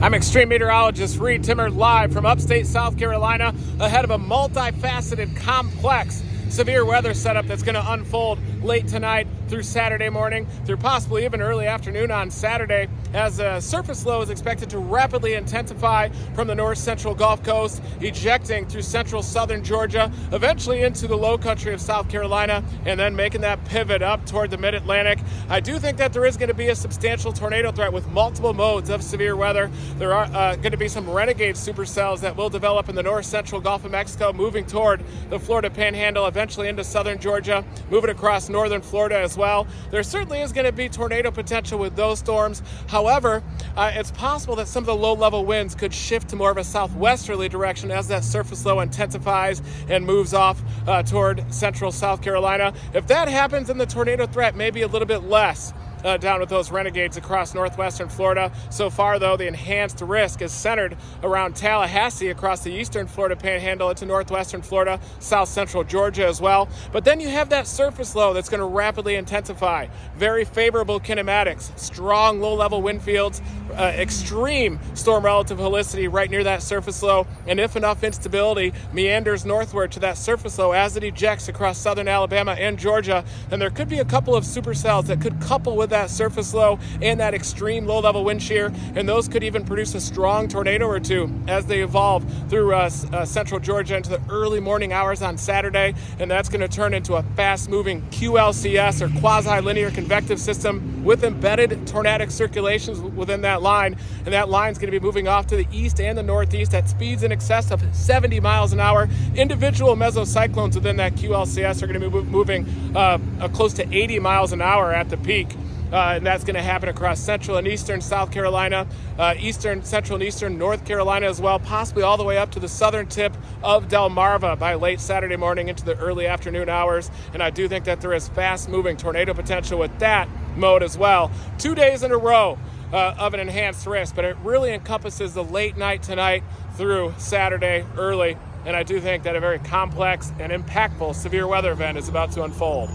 I'm extreme meteorologist Reed Timmer, live from upstate South Carolina, ahead of a multifaceted, complex severe weather setup that's going to unfold late tonight through Saturday morning, through possibly even early afternoon on Saturday, as a surface low is expected to rapidly intensify from the north central Gulf Coast, ejecting through central southern Georgia, eventually into the low country of South Carolina, and then making that pivot up toward the mid-Atlantic. I do think that there is going to be a substantial tornado threat with multiple modes of severe weather. There are going to be some renegade supercells that will develop in the north central Gulf of Mexico, moving toward the Florida Panhandle, eventually into southern Georgia, moving across northern Florida as well. There certainly is going to be tornado potential with those storms. However, it's possible that some of the low-level winds could shift to more of a southwesterly direction as that surface low intensifies and moves off toward central South Carolina. If that happens, then the tornado threat may be a little bit less down with those renegades across northwestern Florida. So far, though, the enhanced risk is centered around Tallahassee across the eastern Florida Panhandle into northwestern Florida, south central Georgia as well. But then you have that surface low that's going to rapidly intensify. Very favorable kinematics, strong low-level wind fields, extreme storm relative helicity right near that surface low, and if enough instability meanders northward to that surface low as it ejects across southern Alabama and Georgia, then there could be a couple of supercells that could couple with that surface low and that extreme low-level wind shear, and those could even produce a strong tornado or two as they evolve through central Georgia into the early morning hours on Saturday, and that's going to turn into a fast-moving QLCS, or quasi-linear convective system, with embedded tornadic circulations within that line, and that line's going to be moving off to the east and the northeast at speeds in excess of 70 miles an hour. Individual mesocyclones within that QLCS are going to be moving close to 80 miles an hour at the peak. And that's going to happen across central and eastern South Carolina, eastern, central, and eastern North Carolina as well, possibly all the way up to the southern tip of Delmarva by late Saturday morning into the early afternoon hours. And I do think that there is fast-moving tornado potential with that mode as well. 2 days in a row of an enhanced risk, but it really encompasses the late night tonight through Saturday early. And I do think that a very complex and impactful severe weather event is about to unfold.